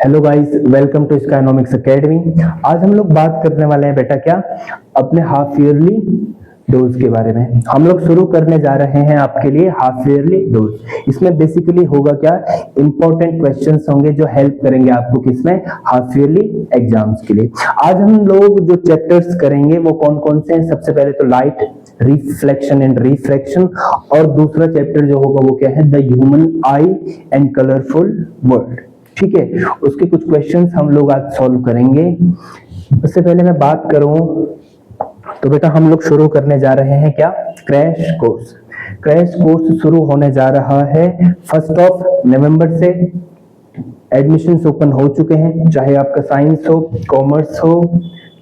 Hello guys, welcome to Skynomics Academy. आज हम लोग बात करने वाले हैं बेटा क्या अपने हाफ ईयरली डोज के बारे में। हम लोग शुरू करने जा रहे हैं आपके लिए हाफ ईयरली डोज। इसमें बेसिकली होगा क्या, इंपॉर्टेंट क्वेश्चंस होंगे जो हेल्प करेंगे आपको किसमें, हाफ ईयरली एग्जाम्स के लिए। आज हम लोग जो चैप्टर्स करेंगे वो कौन कौन से हैं। सबसे पहले तो लाइट, रिफ्लेक्शन एंड रिफ्रैक्शन, और दूसरा चैप्टर जो होगा वो क्या है, the human I and colourful world. ठीक है, उसके कुछ क्वेश्चंस हम लोग आज सॉल्व करेंगे। उससे पहले मैं बात करूं तो बेटा हम लोग शुरू करने जा रहे हैं क्या, क्रैश कोर्स। क्रैश कोर्स शुरू होने जा रहा है 1 नवंबर से। एडमिशंस ओपन हो चुके हैं, चाहे आपका साइंस हो, कॉमर्स हो,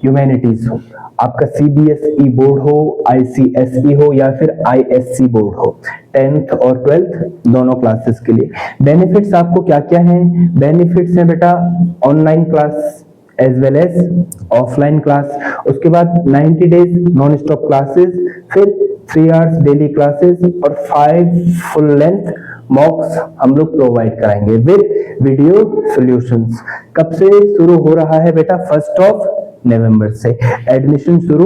ह्यूमैनिटीज हो, आपका सीबीएसई बोर्ड हो, आईसीएसई हो या फिर आईएससी बोर्ड हो, 10th और 12th दोनों क्लासेस के लिए। बेनिफिट्स आपको क्या क्या हैं? बेनिफिट्स हैं बेटा online class as well as offline class, उसके बाद 90 डेज नॉन स्टॉप क्लासेस, फिर 3 आवर्स डेली क्लासेस और 5 फुल लेंथ मॉक्स हम लोग प्रोवाइड कराएंगे विद वीडियो सॉल्यूशंस। कब से शुरू हो रहा है बेटा? 1 नवंबर से एडमिशन शुरू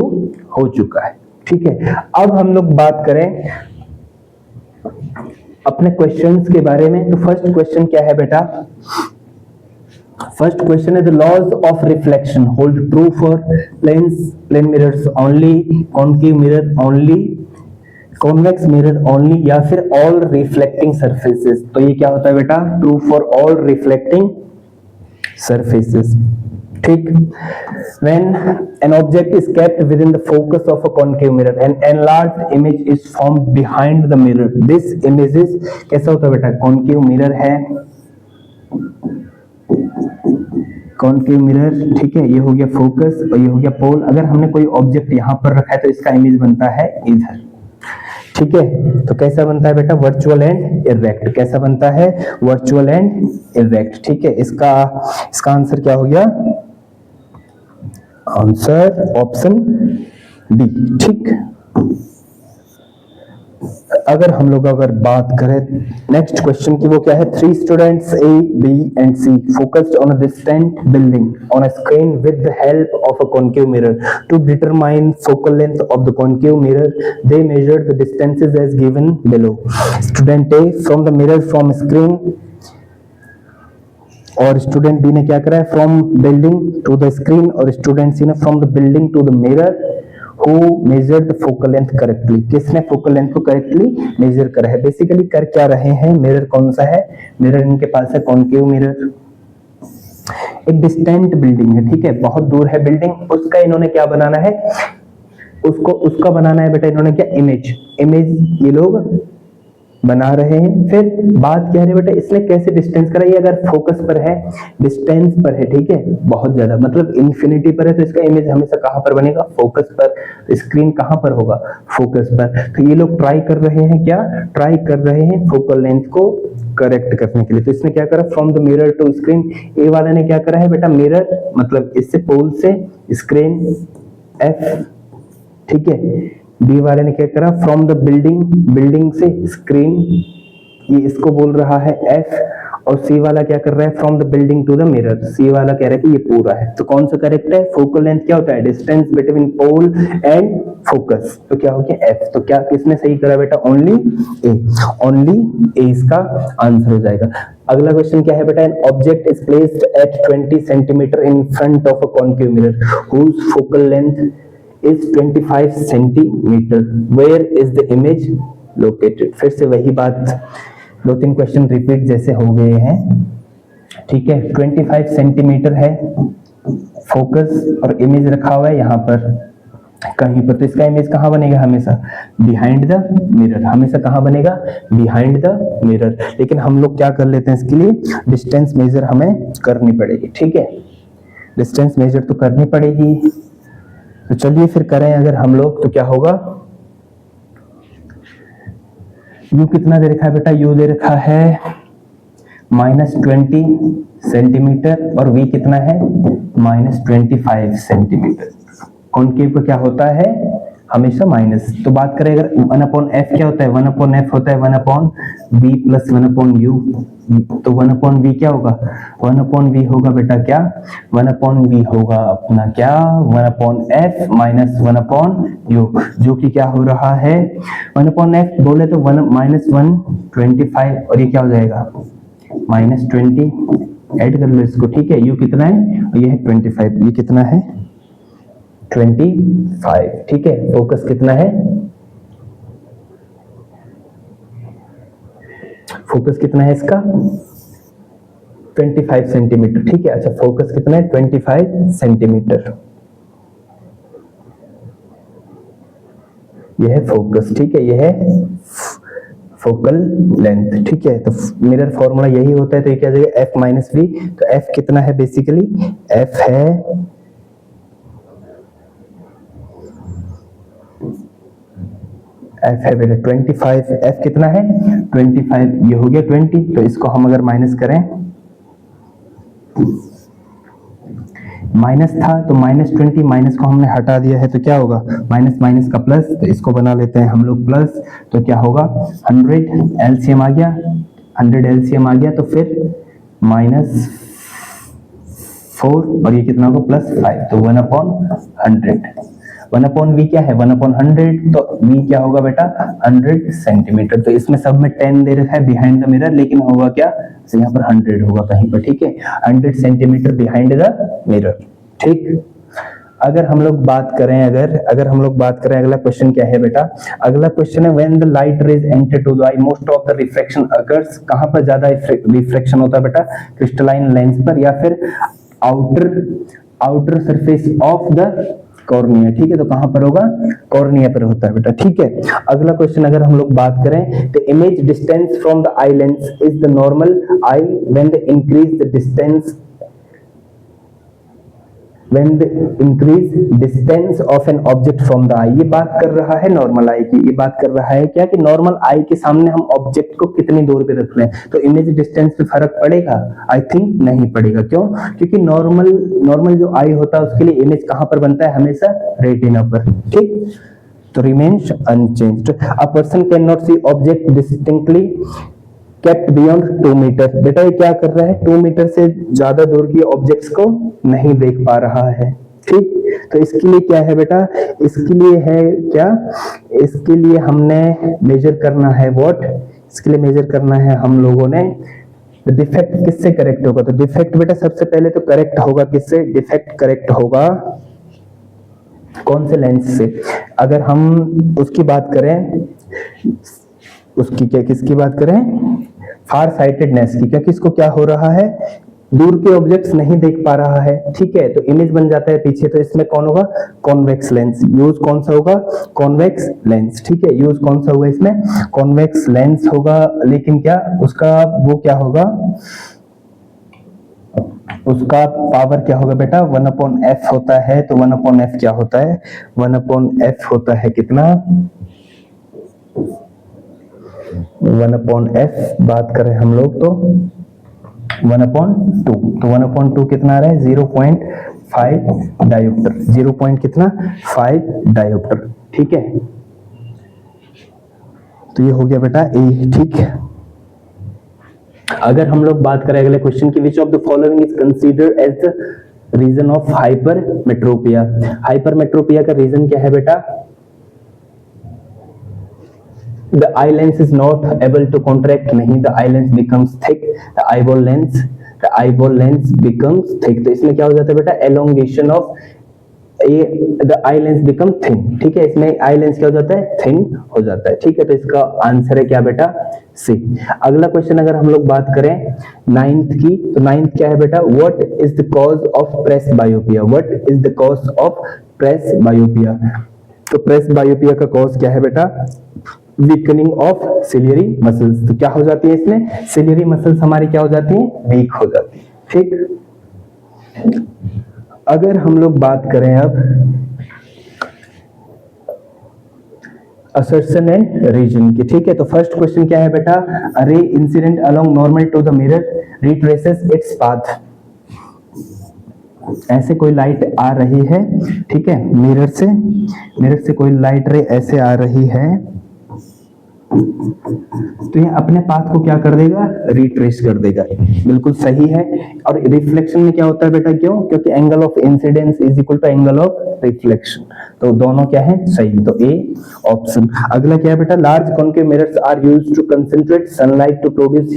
हो चुका है। ठीक है, अब हम लोग बात करें अपने क्वेश्चंस के बारे में। तो फर्स्ट क्वेश्चन क्या है बेटा? फर्स्ट क्वेश्चन है the laws of reflection hold true for plane mirrors only, concave mirror only, convex mirror only या फिर ऑल रिफ्लेक्टिंग सरफेसेस। तो ये क्या होता है बेटा? True for all reflecting surfaces. ठीक, when an object is kept within the focus of a concave mirror, an enlarged image is formed behind the mirror. This image is कैसा होता है बेटा? concave mirror है, concave mirror। ठीक है, ये हो गया फोकस और ये हो गया पोल। अगर हमने कोई ऑब्जेक्ट यहाँ पर रखा है तो इसका इमेज बनता है इधर। ठीक है, तो कैसा बनता है बेटा? Virtual and erect. कैसा बनता है? Virtual and erect. ठीक है, इसका आंसर क्या हो गया? Answer option D. ठीक, अगर हम लोग बात करें नेक्स्ट क्वेश्चन की, वो क्या है? 3 students A, B and C focused on a distant building on a screen with the help of a concave mirror. To determine focal length of the concave mirror, they measured the distances as given below. Student A from the mirror from screen, और student B ने क्या करा है? From building to the screen, और student C ने from the building to the mirror. Who measured the focal length correctly? किसने focal length को correctly measure करा है? बेसिकली कर क्या रहे हैं? मिरर कौन सा है? मिरर इनके पास है कॉन्केव मिरर। एक डिस्टेंट बिल्डिंग है, ठीक है, बहुत दूर है बिल्डिंग, उसका इन्होंने क्या बनाना है? उसका बनाना है बेटा इन्होंने क्या? इमेज ये लोग बना रहे हैं। फिर बात क्या है बेटा, इसने कैसे डिस्टेंस करा? ये अगर फोकस पर है, डिस्टेंस पर है, ठीक है, बहुत ज्यादा मतलब इंफिनिटी पर है, तो इसका इमेज हमेशा कहां पर बनेगा? फोकस पर। स्क्रीन कहां पर होगा? फोकस पर। तो ये लोग ट्राई कर रहे हैं क्या? ट्राई कर रहे हैं फोकल लेंथ को करेक्ट करने के लिए। तो इसने क्या करा? From the mirror to screen. A वाले ने क्या करा है बेटा? मिरर मतलब इससे पोल से स्क्रीन एफ, ठीक है। बी वाले ने क्या करा? फ्रॉम द बिल्डिंग से स्क्रीन, ये इसको बोल रहा है एफ। और सी वाला क्या कर रहा है? From the building to the mirror. C वाला कह रहा है कि ये पूरा है। तो कौन सा करेक्ट है? फोकल लेंथ क्या होता है? Distance between pole and focus. तो क्या हो गया? एफ। तो क्या किसने सही करा बेटा? ओनली ए। ओनली ए इसका आंसर हो जाएगा। अगला क्वेश्चन क्या है बेटा? An object is placed at 20 centimetre in front of a concave mirror whose focal length is 25 centimetre, where is the image located? फिर से वही बात, 2-3 क्वेश्चन रिपीट जैसे हो गए हैं। ठीक है, 25 सेंटीमीटर है फोकस और इमेज रखा हुआ है यहाँ पर कहीं पर। तो इसका इमेज कहाँ बनेगा? हमेशा बिहाइंड द मिरर। हमेशा कहाँ बनेगा? Behind the mirror. लेकिन हम लोग क्या कर लेते हैं इसके लिए? डिस्टेंस मेजर हमें करनी पड़ेगी। ठीक है, डिस्टेंस मेजर तो करनी पड़ेगी। तो चलिए फिर करें अगर हम लोग, तो क्या होगा? यू कितना दे रखा है बेटा? यू दे रखा है -20 सेंटीमीटर और वी कितना है? -25 सेंटीमीटर। कॉन्केव का क्या होता है? हमेशा माइनस। तो बात करें अगर 1/f क्या होता है? 1/f होता है 1/v + 1/u। तो 1/v क्या होगा, 1/v होगा बेटा क्या, 1/v होगा अपना क्या, 1/f माइनस 1/u, जो कि क्या हो रहा है 1/f बोले तो 1 और ये क्या हो जाएगा -20, ऐड कर लो इसको, ठीक है। u कितना है, और ये है 25, ये कितना है 25, ठीक है। फोकस कितना है, फोकस कितना है इसका 25 सेंटीमीटर, ठीक है। अच्छा फोकस कितना है 25 सेंटीमीटर, यह है फोकस, ठीक है, यह है फोकल लेंथ, ठीक है। तो मिरर फॉर्मूला यही होता है, तो ये क्या जाएगा f माइनस v, तो f कितना है बेसिकली, f है बेटा 25, f कितना है 25, ये हो गया 20, तो इसको हम अगर माइनस करें, माइनस था तो -20, माइनस को हमने हटा दिया है तो क्या होगा माइनस माइनस का प्लस, तो इसको बना लेते हैं हम लोग प्लस, तो क्या होगा 100 एलसीएम आ गया, 100 एलसीएम आ गया, तो फिर -4 और ये कितना होगा +5, तो 1/100, 1/v क्या है 1/100, तो v क्या होगा बेटा 100 सेंटीमीटर। तो इसमें सब में 10 दे रखा है बिहाइंड द मिरर, लेकिन होगा क्या, तो यहाँ पर 100 होगा कहीं पर, ठीक है, 100 सेंटीमीटर बिहाइंड द मिरर, ठीक। अगर हम लोग बात करें, अगर हम लोग बात करें, अगला क्वेश्चन क्या है बेटा, अगला क्वेश्चन है when the light rays enter to the eye most of the refraction occurs, कहां पर ज्यादा रिफ्रैक्शन होता है बेटा, क्रिस्टलाइन लेंस पर या फिर outer surface of the cornea, ठीक है। तो कहां पर होगा, कॉर्निया पर होता है बेटा, ठीक है। अगला क्वेश्चन अगर हम लोग बात करें, the image distance from the eye lens is the normal I when the increase the distance, when the increase distance of an object from the eye, ये बात कर रहा है नॉर्मल आई की, ये बात कर रहा है क्या कि नॉर्मल आई के सामने हम ऑब्जेक्ट को कितनी दूर पे रख लें, तो इमेज डिस्टेंस पे फर्क पड़ेगा, आई थिंक नहीं पड़ेगा, क्यों, क्योंकि नॉर्मल जो आई होता है उसके लिए इमेज कहां पर बनता है, हमेशा रेटिना पर, ठीक, तो remains unchanged. A person can not see object distinctly kept beyond 2 metre, बेटा ये क्या कर रहा है 2 मीटर से ज्यादा दूर की ऑब्जेक्ट्स को नहीं देख पा रहा है, ठीक। तो इसके लिए क्या है बेटा, इसके लिए है क्या, इसके लिए हमने मेजर करना है व्हाट, इसके लिए मेजर करना है हम लोगों ने डिफेक्ट किससे करेक्ट होगा, तो डिफेक्ट बेटा सबसे पहले तो करेक्ट होगा किससे, डिफेक्ट करेक्ट होगा कौन से लेंस से, अगर हम उसकी बात करें, उसकी क्या किसकी बात करें, फार साइटेडनेस की, क्या किसको क्या हो रहा है, दूर के ऑब्जेक्ट्स नहीं देख पा रहा है, ठीक है, तो इमेज बन जाता है पीछे, तो इसमें कौन होगा कॉन्वेक्स लेंस, यूज कौन सा होगा कॉन्वेक्स लेंस, ठीक है, यूज कौन सा होगा इसमें कॉन्वेक्स लेंस होगा, लेकिन क्या उसका वो क्या होगा, उसका पावर क्या होगा बेटा 1/f होता है, तो 1/f क्या होता है 1/f होता है कितना 1/f बात करें हम लोग तो 1/2, तो 1/2 कितना आ रहा है 0.5 डायोप्टर, 0. कितना 5 डायोप्टर, ठीक है। तो ये हो गया बेटा ए, ठीक है। अगर हम लोग बात करें अगले क्वेश्चन की, which of the following is considered as the reason of hypermetropia, hypermetropia का रीजन क्या है बेटा, the eye lens is not able to contract, नहीं, the eye lens becomes thick, the eyeball lens becomes thick, तो इसमें क्या हो जाता है बेटा elongation of ये the eye lens become thin, ठीक है, इसमें eye lens क्या हो जाता है thin हो जाता है, ठीक है। तो इसका आंसर है क्या बेटा सी। अगला क्वेश्चन अगर हम लोग बात करें 9th की, तो 9th क्या है बेटा, what is the cause of press myopia, what is the cause of press myopia, तो प्रेस बायोपिया का कॉज क्या है बेटा वीकनिंग ऑफ सिलियरी मसल्स, तो क्या हो जाती है इसमें सिलियरी मसल्स हमारी क्या हो जाती है वीक हो जाती है, ठीक। अगर हम लोग बात करें अब असर्शन एंड रीजन की, ठीक है, तो फर्स्ट क्वेश्चन क्या है बेटा, a ray incident along normal to the mirror retraces its path, ऐसे कोई लाइट आ रही है, ठीक है, मिरर से कोई लाइट रे ऐसे आ रही है, तो ये अपने पाथ को क्या कर देगा, रिट्रेस कर देगा, बिल्कुल सही है। और रिफ्लेक्शन में क्या होता है बेटा, क्यों, क्योंकि angle of incidence is equal to angle of reflection, तो दोनों क्या है, सही, तो ए ऑप्शन। अगला क्या है बेटा, large concave mirrors are used to concentrate sunlight to produce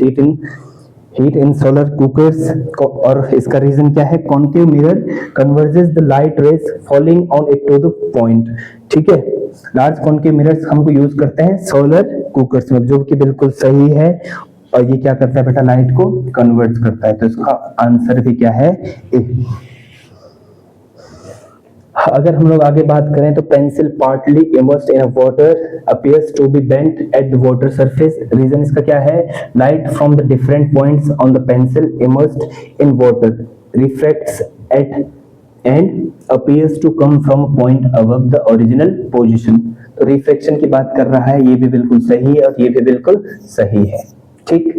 heat in solar cookers, और इसका रीजन क्या है, concave mirror converges the light rays falling on it to the point, ठीक है। लार्ज कॉन्केव मिरर्स हमको यूज करते हैं solar cookers में, जो कि बिल्कुल सही है, और ये क्या करता है बेटा, लाइट को कन्वर्ट करता है, तो इसका आंसर भी क्या है, ए। अगर हम लोग आगे बात करें तो pencil partly immersed in water appears to be bent at the water surface, reason इसका क्या है, light from the different points on the pencil immersed in water reflects at and appears to come from point above the original position, तो reflection की बात कर रहा है, ये भी बिल्कुल सही है और ये भी बिल्कुल सही है, ठीक।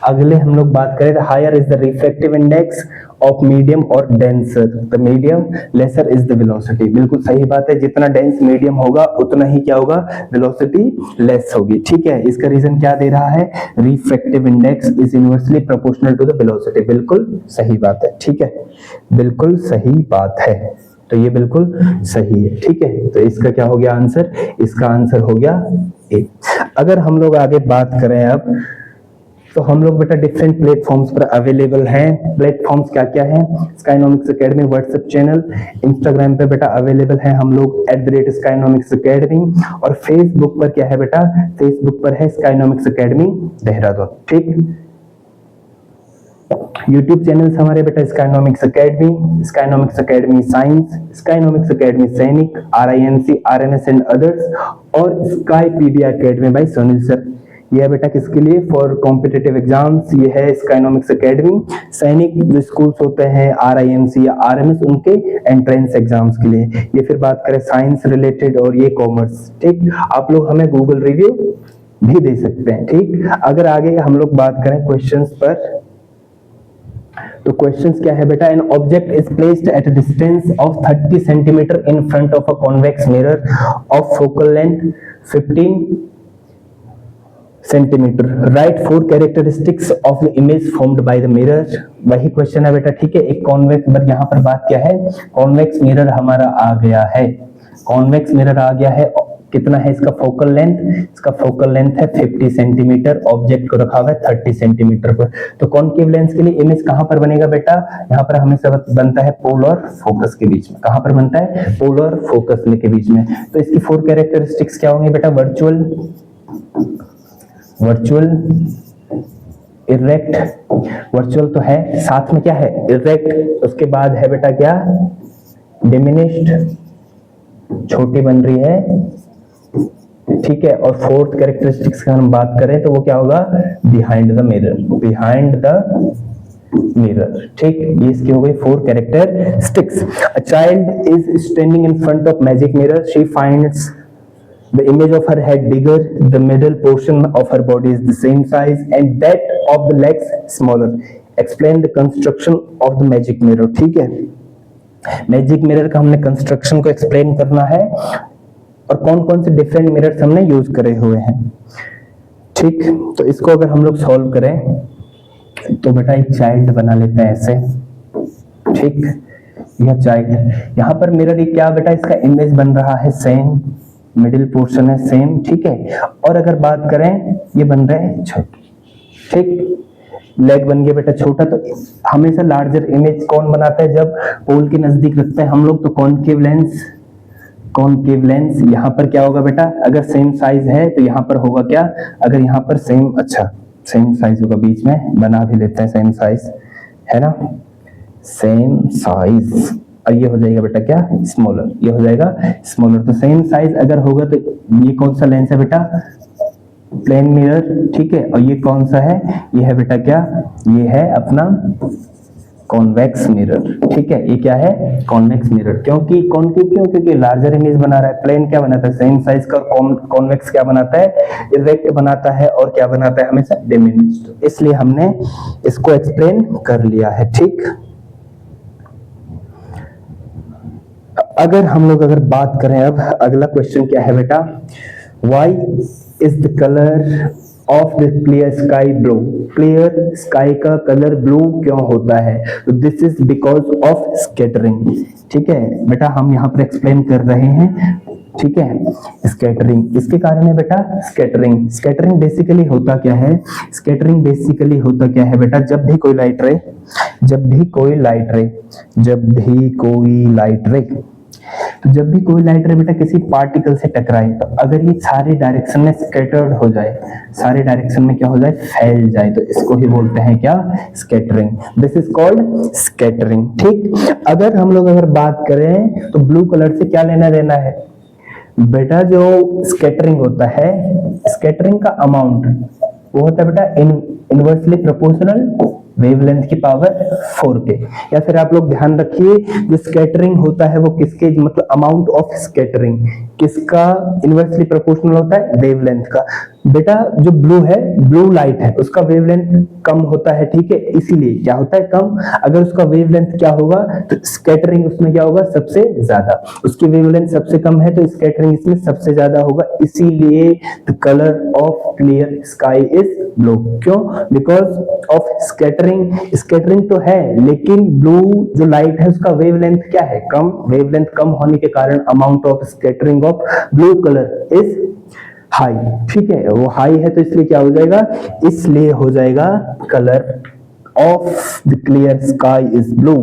अगले हम लोग बात करें, higher is the refractive index of medium और denser the medium, lesser is the velocity, बिल्कुल सही बात है, जितना डेंस मीडियम होगा उतना ही क्या होगा, वेलोसिटी लेस होगी, ठीक है। इसका रीजन क्या दे रहा है, refractive index is inversely proportional to the velocity, बिल्कुल सही बात है, ठीक है, बिल्कुल सही बात है, तो ये बिल्कुल सही है, ठीक है। तो इसका क्या हो गया आंसर, इसका आंसर हो गया ए। अगर हम लोग आगे बात करें अब, तो हम लोग बेटा डिफरेंट प्लेटफॉर्म्स पर अवेलेबल हैं। प्लेटफॉर्म्स क्या क्या हैं, स्काइनोमिक्स एकेडमी व्हाट्सएप चैनल, इंस्टाग्राम पे बेटा अवेलेबल है हम लोग @स्काइनोमिक्स एकेडमी, और फेसबुक पर क्या है बेटा, फेसबुक पर है स्काइनोमिक्स एकेडमी देहरादून, ठीक। यूट्यूब चैनल्स हमारे बेटा Skynomics Academy science, Skynomics Academy Sainik, RINC, RNS and others, और Skypedia Academy by Sunil sir. ये है बेटा किसके लिए, फॉर कॉम्पिटिटिव एग्जाम्स, ये है स्काइनोमिक्स एकेडमी। सैनिक जो स्कूल्स होते हैं RINC या RMS, उनके एंट्रेंस एग्जाम्स के लिए। ये फिर बात करें साइंस रिलेटेड, और ये कॉमर्स, ठीक। आप लोग हमें गूगल रिव्यू भी दे सकते हैं, ठीक। अगर आगे हम लोग बात करें क्वेश्चंस पर, तो क्वेश्चंस क्या है बेटा, an object is placed at a distance of 30 centimetre in front of a convex mirror of focal length 15 centimetre, right 4 characteristics of the image formed by the mirror. वही क्वेश्चन है बेटा, ठीक है। एक कॉन्वेक्स, बट यहाँ पर बात क्या है, कॉन्वेक्स मिरर हमारा आ गया है, कॉन्वेक्स मिरर आ गया है, कितना है इसका फोकल लेंथ, इसका फोकल लेंथ है 50 सेंटीमीटर, ऑब्जेक्ट को रखा हुआ है 30 सेंटीमीटर पर। तो कॉन्केव लेंस के लिए इमेज कहां पर बनेगा बेटा, यहाँ पर हमेशा बनता है पोल और फोकस के बीच में, कहां पर बनता है, पोल और फोकस के बीच में। तो इसकी 4 कैरेक्टरिस्टिक्स क्या होंगी बेटा, वर्चुअल, इरेक्ट, वर्चुअल तो है, साथ में क्या है, इरेक्ट, उसके बाद है बेटा क्या, डिमिनिश्ड, छोटी बन रही है, ठीक है। और 4th कैरेक्टरिस्टिक्स का हम बात करें तो वो क्या होगा, बिहाइंड द मिरर, ठीक। ये इसकी हो गई 4 characteristics. A child is standing in front of magic mirror, she finds the image of her head bigger, the middle portion of her body is the same size and that of the legs smaller. Explain the construction of the magic mirror, ठीक है। Magic mirror का हमने construction को explain करना है, और कौन कौन से डिफरेंट मिरर्स हमने यूज करे हुए हैं, ठीक। तो इसको अगर हम लोग सॉल्व करें तो बेटा एक चाइल्ड बना लेते हैं ऐसे, ठीक। यह चाइल्ड, यहाँ पर मिरर क्या बेटा, इसका इमेज बन रहा है सेम, मिडिल पोर्शन है सेम, ठीक है। और अगर बात करें, ये बन रहा है छोटे, ठीक, लेग बन गया बेटा छोटा। तो हमेशा लार्जर इमेज कौन बनाता है, जब पोल के नजदीक रखते हैं हम लोग, तो कॉनकेव लेंस यहाँ पर क्या होगा बेटा, अगर सेम साइज है तो यहाँ पर होगा क्या, अगर यहाँ पर सेम साइज होगा, बीच में बना भी लेते हैं सेम साइज, है ना, सेम साइज, और ये हो जाएगा बेटा क्या, स्मॉलर, ये हो जाएगा स्मॉलर। तो सेम साइज अगर होगा तो ये कौन सा लेंस है बेटा, प्लेन मिरर, ठीक है। और ये कौन सा है, ये है बेटा क्या, ये है अपना कॉन्वेक्स मिरर, ठीक है। ये क्या है, कॉन्वेक्स मिरर, क्योंकि क्योंकि लार्जर इमेज बना रहा है। प्लेन क्या बनाता है, सेम साइज का, और कॉन्वेक्स क्या बनाता है, इरेक्ट बनाता है, और क्या बनाता है हमेशा, डिमिनिश्ड। इसलिए हमने इसको एक्सप्लेन कर लिया है, ठीक। अगर हम लोग बात करें, अब अगला क्वेश्चन क्या है बेटा, why is the colour of the clear sky blue, clear sky का कलर ब्लू क्यों होता है? तो this is because of scattering. ठीक है बेटा, हम यहाँ पर एक्सप्लेन कर रहे हैं। ठीक है, स्कैटरिंग इसके कारण है बेटा। स्कैटरिंग, स्कैटरिंग बेसिकली होता क्या है? स्कैटरिंग बेसिकली होता क्या है बेटा? जब भी कोई लाइट रे, जब भी कोई लाइट रे, जब भी कोई लाइट रे, तो जब भी कोई लाइट रे बेटा किसी पार्टिकल से टकराए, तो अगर ये सारे डायरेक्शन में स्कैटर्ड हो जाए, सारे डायरेक्शन में क्या हो जाए? फैल जाए, तो इसको ही बोलते हैं क्या? Scattering. This is called scattering. ठीक, अगर हम लोग अगर बात करें तो ब्लू कलर से क्या लेना देना है बेटा? जो स्कैटरिंग होता है, स्कैटरिंग का अमाउंट वो होता है बेटा इनवर्सली प्रोपोर्शनल वेवलेंथ की पावर 4 के। या फिर आप लोग ध्यान रखिए, जो स्कैटरिंग होता है वो किसके, मतलब अमाउंट ऑफ स्कैटरिंग किसका इनवर्सली प्रोपोर्शनल होता है? वेवलेंथ का। बेटा जो ब्लू है, ब्लू लाइट है, उसका वेवलेंथ कम होता है। ठीक है, इसीलिए क्या होता है? कम। अगर उसका वेवलेंथ क्या होगा तो स्कैटरिंग उसमें क्या होगा? सबसे ज्यादा। उसकी वेवलेंथ सबसे कम है तो स्कैटरिंग इसमें सबसे ज्यादा होगा, इसीलिए the colour of clear sky is blue. क्यों? Because of scattering. स्कैटरिंग तो है लेकिन ब्लू जो लाइट है उसका वेवलेंथ क्या है? कम। वेवलेंथ कम होने के कारण amount of scattering of blue colour is high. ठीक है, वो हाई है तो इसलिए क्या हो जाएगा? इसलिए हो जाएगा colour of the clear sky is blue.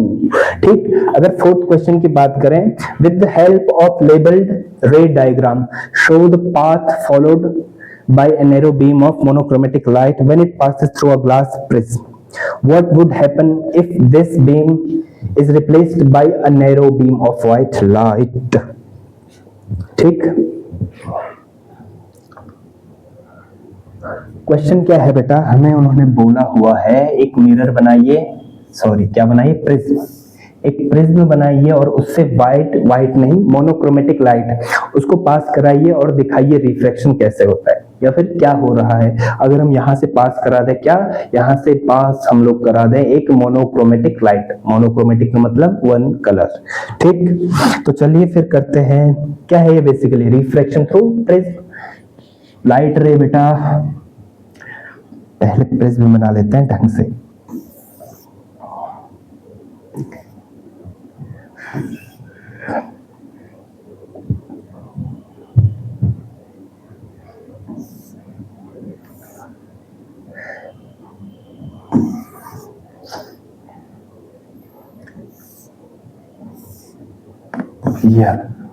ठीक, अगर फोर्थ क्वेश्चन की बात करें, with the help of labelled रे diagram show the path followed by a narrow beam of monochromatic light when it passes through a glass prism. What would happen if this beam is replaced by a narrow beam of white light? ठीक, question क्या है बेटा? हमें उन्होंने बोला हुआ है एक मिरर बनाइए, सॉरी क्या बनाइए? प्रिज्म। एक प्रिज्म बनाइए और उससे व्हाइट नहीं मोनोक्रोमेटिक लाइट उसको पास कराइए और दिखाइए रिफ्रैक्शन कैसे होता है या फिर क्या हो रहा है। अगर हम यहाँ से पास करा दें, क्या यहाँ से पास हम लोग करा दें एक मोनोक्रोमेटिक लाइट, मोनोक्रोमेटिक का मतलब वन कलर। ठीक, तो चलिए फिर करते हैं। क्या है ये? Basically refraction through prism light रे। बेटा पहले प्रिज्म बना लेते हैं ढंग से।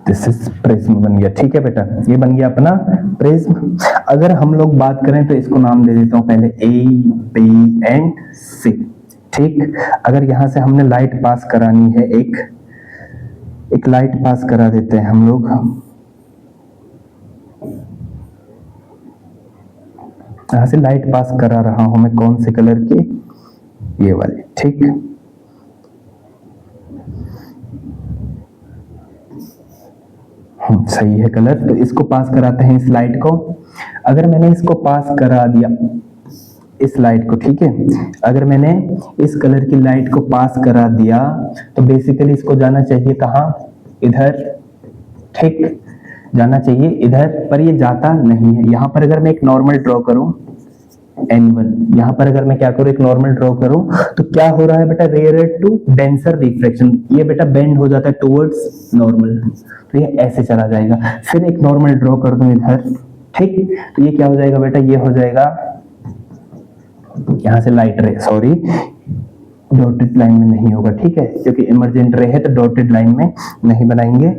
दिस इज प्रिज्म बन गया। ठीक है बेटा, ये बन गया अपना प्रिज्म। अगर हम लोग बात करें तो इसको नाम दे देता हूं पहले ए, बी एंड सी। ठीक, अगर यहां से हमने लाइट पास करानी है, एक लाइट पास करा देते हैं हम लोग। यहां से लाइट पास करा रहा हूं मैं, कौन से कलर के? ये वाले। ठीक, सही है कलर। तो इसको पास कराते हैं इस लाइट को। अगर मैंने इसको पास करा दिया इस लाइट को, ठीक है, अगर मैंने इस कलर की लाइट को पास करा दिया तो बेसिकली इसको जाना चाहिए कहाँ? इधर। ठीक, जाना चाहिए इधर, पर ये जाता नहीं है। यहाँ पर अगर मैं एक नॉर्मल ड्रॉ करूं N1, यहाँ पर अगर मैं क्या करूं एक नॉर्मल ड्रॉ करूं तो क्या हो रहा है बेटा? Rare to denser reflection. ये बेटा बेंड हो जाता है टुवर्ड्स नॉर्मल, तो ये ऐसे चला जाएगा। फिर एक नॉर्मल ड्रॉ कर दूं इधर। ठीक, तो ये क्या हो जाएगा बेटा? ये हो जाएगा यहाँ से लाइट रे, सॉरी डॉटेड लाइन में नहीं होगा। ठीक है, क्योंकि इमरजेंट रे है तो डॉटेड लाइन में नहीं बनाएंगे।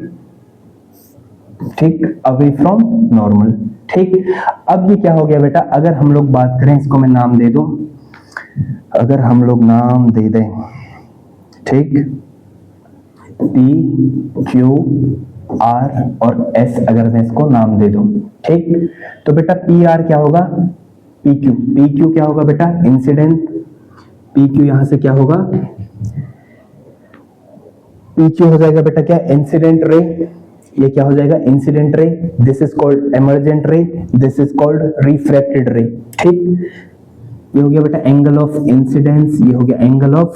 ठीक, अवे फ्रॉम नॉर्मल। ठीक, अब ये क्या हो गया बेटा? अगर हम लोग बात करें, इसको मैं नाम दे दूं, अगर हम लोग नाम दे दें, ठीक, P, Q, R और S, अगर मैं इसको नाम दे दूं, ठीक, तो बेटा PR क्या होगा? PQ क्या होगा बेटा? इंसिडेंट। PQ यहां से क्या होगा? PQ हो जाएगा बेटा क्या? Incident ray. ये क्या हो जाएगा? Incident ray. This is called emergent रे, दिस इज कॉल्ड रिफ्रैक्टेड रे। ठीक, ये हो गया बेटा एंगल ऑफ इंसिडेंस, ये हो गया एंगल ऑफ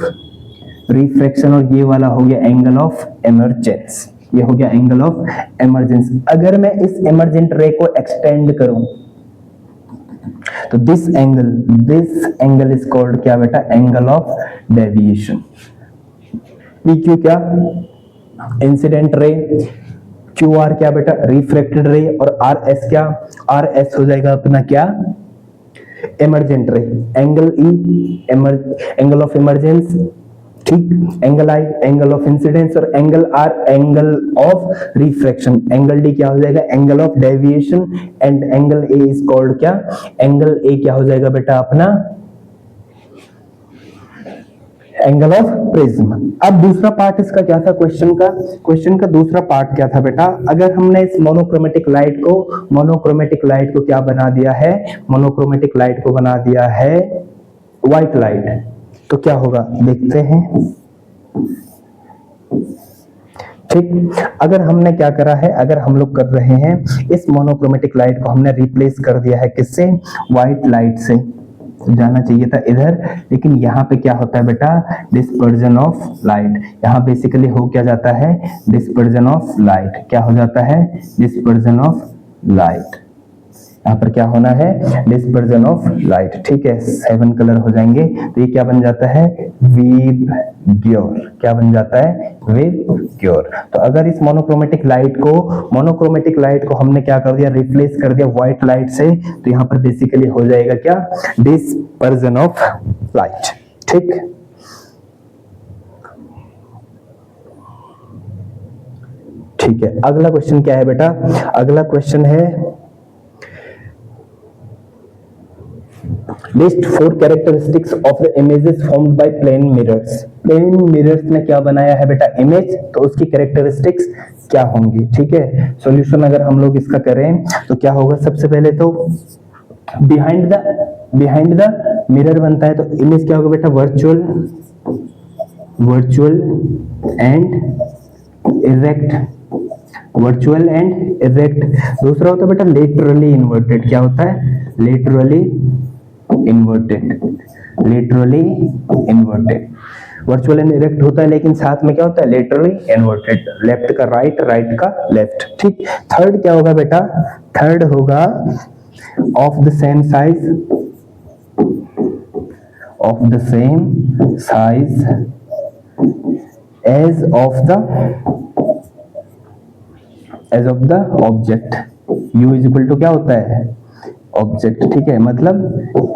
रिफ्रैक्शन और ये वाला हो गया एंगल ऑफ इमर्जेंस। ये हो गया एंगल ऑफ इमर्जेंस। अगर मैं इस इमर्जेंट रे को एक्सटेंड करूं, तो दिस एंगल इज कॉल्ड क्या बेटा, एंगल ऑफ डेविएशन। PQ क्या, इंसिडेंट रे, QR क्या बेटा, रिफ्रैक्टेड रे, और RS क्या, RS हो जाएगा अपना क्या, emergent ray. Angle E angle of emergence, ठीक, angle I angle of incidence, और angle R angle of refraction. Angle D क्या हो जाएगा, angle of deviation, and angle A is called क्या, एंगल A क्या हो जाएगा बेटा अपना, एंगल ऑफ प्रिज्म। अब दूसरा पार्ट इसका क्या था, क्वेश्चन का दूसरा पार्ट क्या था बेटा, अगर हमने इस मोनोक्रोमेटिक लाइट को क्या बना दिया है, मोनोक्रोमेटिक लाइट को बना दिया है व्हाइट लाइट, तो क्या होगा देखते हैं। ठीक, अगर हमने क्या करा है, अगर हम लोग कर रहे हैं इस मोनोक्रोमेटिक लाइट को हमने रिप्लेस कर दिया है किससे, व्हाइट लाइट से, जाना चाहिए था इधर, लेकिन यहाँ पे क्या होता है बेटा, डिस्पर्जन ऑफ लाइट। यहाँ बेसिकली हो क्या जाता है, डिस्पर्जन ऑफ लाइट, क्या हो जाता है, डिस्पर्जन ऑफ लाइट। यहाँ पर क्या होना है, डिस्पर्जन ऑफ लाइट, ठीक है, 7 कलर हो जाएंगे, तो ये क्या बन जाता है, विबग्योर, क्या बन जाता है, विबग्योर। तो अगर इस मोनोक्रोमेटिक लाइट को हमने क्या कर दिया, रिप्लेस कर दिया व्हाइट लाइट से, तो यहाँ पर बेसिकली हो जाएगा क्या, डिस्पर्जन ऑफ लाइट। ठीक, ठीक है, अगला क्वेश्चन क्या है बेटा, अगला क्वेश्चन है list 4 characteristics of the images formed by plane mirrors. Plane mirrors ने क्या बनाया है बेटा, इमेज, तो उसकी कैरेक्टरिस्टिक्स क्या होंगी। ठीक है, सॉल्यूशन अगर हम लोग इसका करें तो क्या होगा, सबसे पहले तो बिहाइंड द मिरर बनता है, तो इमेज क्या होगा बेटा, virtual and erect, virtual and erect. दूसरा होता है बेटा लेटरली इन्वर्टेड, क्या होता है, laterally inverted. Virtual and erect होता है, लेकिन साथ में क्या होता है, लेटरली इन्वर्टेड, लेफ्ट का राइट, राइट का लेफ्ट। ठीक, थर्ड क्या होगा बेटा, थर्ड होगा of the same size as of the object. U is equal to क्या होता है, ऑब्जेक्ट, ठीक है, मतलब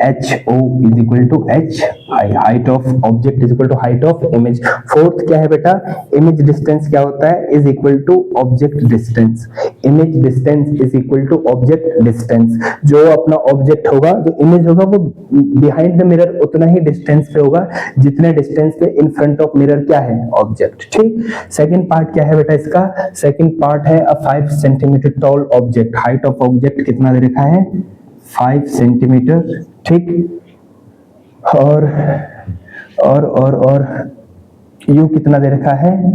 HO is equal to H, height of object is equal to height of image. Fourth क्या है बेटा, इमेज डिस्टेंस क्या होता है, is equal to object distance. Image distance is equal to object distance. जो अपना ऑब्जेक्ट होगा, जो इमेज होगा, वो बिहाइंड द मिरर उतना ही डिस्टेंस पे होगा जितने डिस्टेंस पे इन फ्रंट ऑफ मिरर क्या है, ऑब्जेक्ट। ठीक, सेकंड पार्ट क्या है बेटा इसका, सेकंड पार्ट है अ 5 centimetre tall object. Height of object कितना दे रखा है, 5 सेंटीमीटर। ठीक, और U कितना दे रखा है,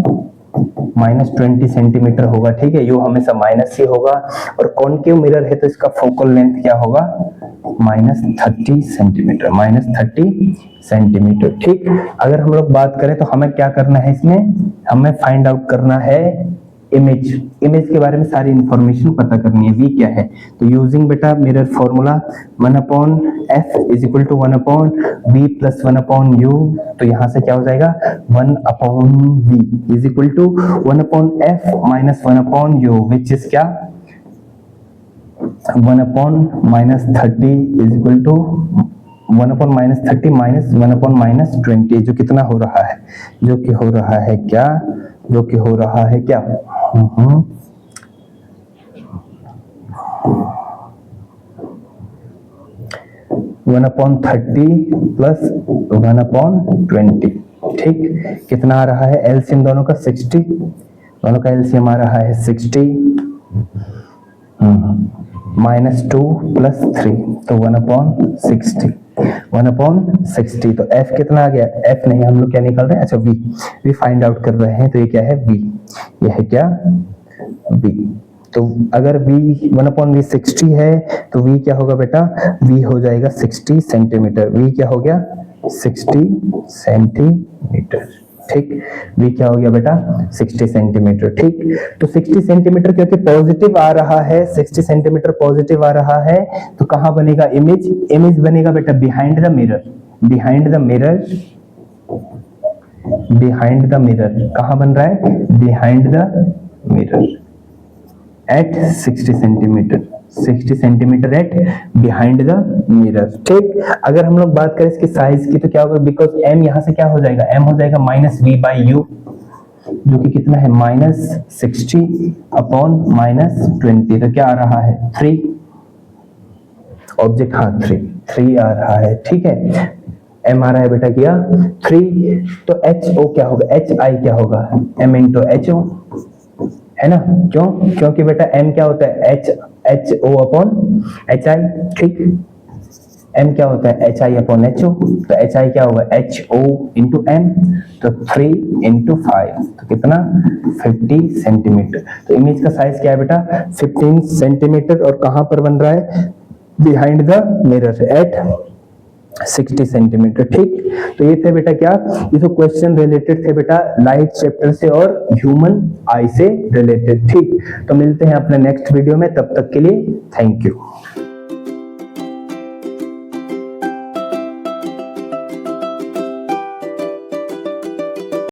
-20 सेंटीमीटर होगा। ठीक है, U हमेशा माइनस ही होगा, और कॉनकेव मिरर है तो इसका फोकल लेंथ क्या होगा, -30 सेंटीमीटर, -30 सेंटीमीटर। ठीक, अगर हम लोग बात करें तो हमें क्या करना है, इसमें हमें फाइंड आउट करना है इमेज के बारे में सारी इंफॉर्मेशन पता करनी है। V क्या है, तो यूजिंग बेटा mirror formula 1/f is equal to 1/v plus 1/u, तो यहाँ से क्या हो जाएगा, 1/v is equal to 1/f minus 1/u, which is क्या, 1/-30 इज इक्वल टू 1/-30 माइनस 1/-20, जो कितना हो रहा है, जो कि हो रहा है क्या, 1/30 प्लस 1/20। ठीक, कितना आ रहा है, एलसीएम दोनों का 60, दोनों का एलसीएम आ रहा है 60, -2 प्लस 3, तो 1/60, 1/60। तो f कितना आ गया, f नहीं, हम लोग क्या निकल रहे हैं, अच्छा v फाइंड आउट कर रहे हैं, तो ये क्या है, v, ये है क्या, v। तो अगर v 1/v 60 है, तो v क्या होगा बेटा, v हो जाएगा 60 सेंटीमीटर। v क्या हो गया, 60 सेंटीमीटर। ठीक। v क्या हो गया बेटा 60 सेंटीमीटर, ठीक। तो 60 सेंटीमीटर क्योंकि पॉजिटिव आ रहा है, 60 सेंटीमीटर पॉजिटिव आ रहा है, तो कहां बनेगा इमेज, इमेज बनेगा बेटा behind the mirror, behind the mirror, behind the mirror, कहां बन रहा है behind the mirror at 60 centimetre, 60 centimetre at behind the mirror, ठीक। अगर हम लोग बात करें इसकी साइज की तो क्या होगा, बिकॉज m यहां से क्या हो जाएगा, m हो जाएगा माइनस वी बाई यू, जो कि कितना है -60 अपॉन -20, तो क्या आ रहा है 3, ऑब्जेक्ट हाँ 3 आ रहा है, ठीक है। m आ रहा है बेटा क्या 3, तो HO क्या होगा, HI क्या होगा, m इंटू HO, है ना, क्यों, क्योंकि बेटा m क्या होता है HO अपॉन HI, ठीक। m क्या होता है HI अपॉन HO, तो HI क्या होगा HO इंटू m, तो 3 इंटू 5, तो कितना 50 सेंटीमीटर। तो इमेज का साइज क्या है बेटा 15 सेंटीमीटर, और कहां पर बन रहा है behind the mirror at 60 centimetre, ठीक। तो ये थे बेटा क्या, ये तो क्वेश्चन रिलेटेड थे बेटा लाइट चैप्टर से और ह्यूमन आई से रिलेटेड, ठीक। तो मिलते हैं अपने नेक्स्ट वीडियो में, तब तक के लिए थैंक यू।